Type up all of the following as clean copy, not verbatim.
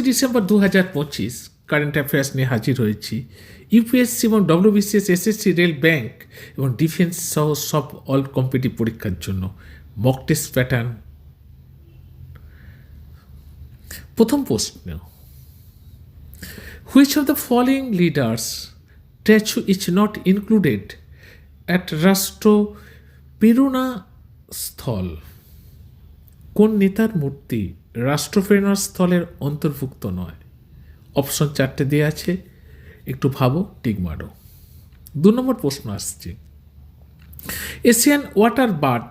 December 2025 current affairs নিয়ে হাজির হয়েছি। ইউপিএসসি এবং ডব্লিউবিসিএস, এসএসসি, রেল, ব্যাংক এবং ডিফেন্স সহ সব অল কম্পিটিটিভ পরীক্ষার জন্য মক টেস্ট প্যাটার্ন। প্রথম প্রশ্ন, which of the following leaders statue is not included at রাষ্ট্র প্রেরণা স্থল? কোন নেতার মূর্তি রাষ্ট্রপ্রেরণা স্থলের অন্তর্ভুক্ত নয়? অপশন 4টে দেওয়া আছে, একটু ভাবো, টিক মারো। 2 নম্বর প্রশ্ন আসছে, এশিয়ান ওয়াটার বার্ড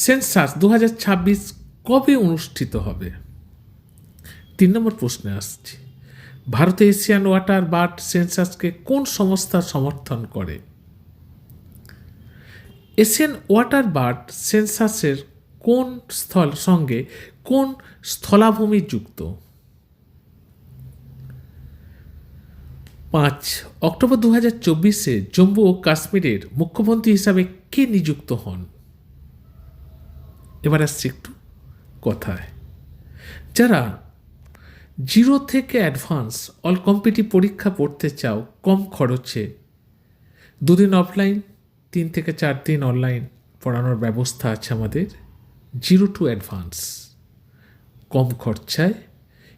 সেন্সাস 2026 কবে অনুষ্ঠিত হবে? 3 নম্বর প্রশ্নে আসছে, ভারতে এশিয়ান ওয়াটার বার্ড সেন্সাসকে কোন সংস্থা সমর্থন করে? এশিয়ান ওয়াটার বার্ড সেন্সাসের কোন স্থল সঙ্গে কোন স্থলাভূমি যুক্ত? 5 অক্টোবর 2024 জম্মু ও কাশ্মীরের মুখ্যমন্ত্রী হিসাবে কে নিযুক্ত হন? এবার আসছে একটু কথায়। যারা 0 থেকে অ্যাডভান্স অল কম্পিটিটিভ পরীক্ষা পড়তে চাও কম খরচে, 2 দিন অফলাইন, 3 থেকে 4 দিন অনলাইন পড়ানোর ব্যবস্থা আছে আমাদের। 0 টু অ্যাডভান্স, কম খরচায়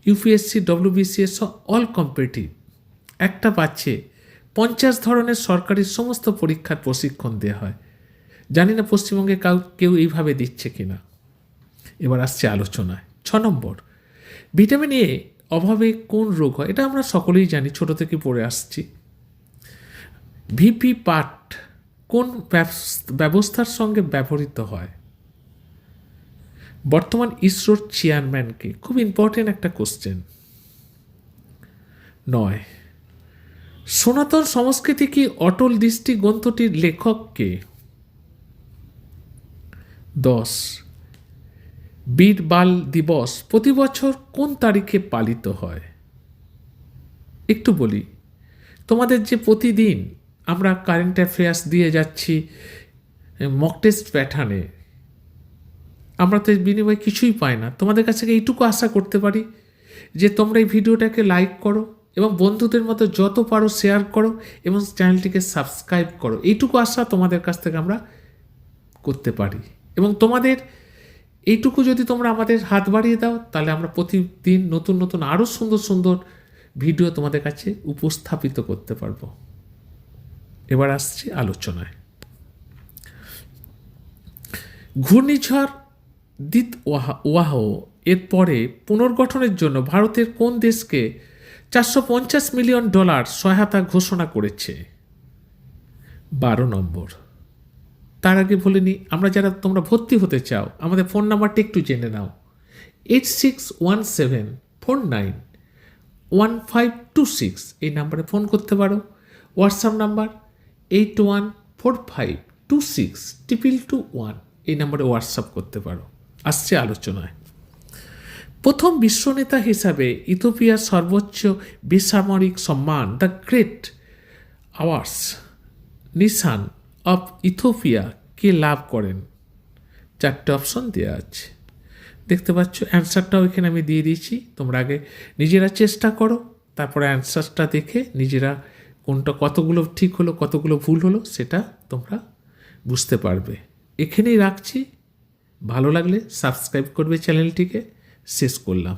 ইউপিএসসি, ডব্লিউবিসিএস অল কম্পিটিটিভ একটা পাচ্ছে 50 ধরনের সরকারি সমস্ত পরীক্ষার প্রশিক্ষণ দেওয়া হয়। জানি না পশ্চিমবঙ্গে কেউ এইভাবে দিচ্ছে কিনা। এবার আসছে আলোচনায়। 6 নম্বর, ভিটামিন এ অভাবে কোন রোগ হয়? এটা আমরা সকলেই জানি, ছোট থেকে পড়ে আসছি। ভিপি পাট কোন ব্যবস্থার সঙ্গে ব্যবহৃত হয়? বর্তমান ইসরোর চেয়ারম্যানকে? খুব ইম্পর্টেন্ট একটা কোশ্চেন। 9 সনাতন সংস্কৃতি কি অটল দৃষ্টি গ্রন্থটির লেখক কে? 10 বীর বাল দিবস প্রতি বছর কোন তারিখে পালিত হয়? একটু বলি, তোমাদের যে প্রতিদিন আমরা কারেন্ট অ্যাফেয়ার্স দিয়ে যাচ্ছি মক টেস্ট প্যাটার্নে, আমরা তো বিনিময়ে কিছুই পাই না। তোমাদের কাছে এইটুকু আশা করতে পারি যে তোমরা এই ভিডিওটাকে লাইক করো এবং বন্ধুদের মতো যত পারো শেয়ার করো এবং চ্যানেলটিকে সাবস্ক্রাইব করো। এইটুকু আশা তোমাদের কাছ থেকে আমরা করতে পারি। এবং তোমাদের এইটুকু যদি তোমরা আমাদের হাত বাড়িয়ে দাও, তাহলে আমরা প্রতিদিন নতুন নতুন আরও সুন্দর সুন্দর ভিডিও তোমাদের কাছে উপস্থাপিত করতে পারবো। এবার আসছি আলোচনায়। ঘূর্ণিঝড় ওয়াহ এর পরে পুনর্গঠনের জন্য ভারতের কোন দেশকে $450 মিলিয়ন সহায়তা ঘোষণা করেছে? 12 নম্বর। তার আগে বলে নিই, আমরা যারা তোমরা ভর্তি হতে চাও, আমাদের ফোন নাম্বারটা একটু জেনে নাও। 8617491526 এই নাম্বারে ফোন করতে পারো। হোয়াটসঅ্যাপ নাম্বার 8145262221 এই নাম্বারে হোয়াটসঅ্যাপ করতে পারো। আসছে আলোচনায়। প্রথম বিশ্বনেতা হিসাবে ইথিওপিয়ার সর্বোচ্চ বেসামরিক সম্মান দ্য গ্রেট আওয়ার্স নিশান অফ ইথিওপিয়া কে লাভ করেন? 4টে অপশন দেওয়া আছে, দেখতে পাচ্ছ। অ্যান্সারটাও এখানে আমি দিয়ে দিয়েছি, তোমরা আগে নিজেরা চেষ্টা করো, তারপরে অ্যান্সারটা দেখে নিজেরা কোনটা কতগুলো ঠিক হলো কতগুলো ভুল হলো সেটা তোমরা বুঝতে পারবে। এখানেই রাখছি, ভালো লাগলে সাবস্ক্রাইব করবে চ্যানেলটিকে। শেষ করলাম।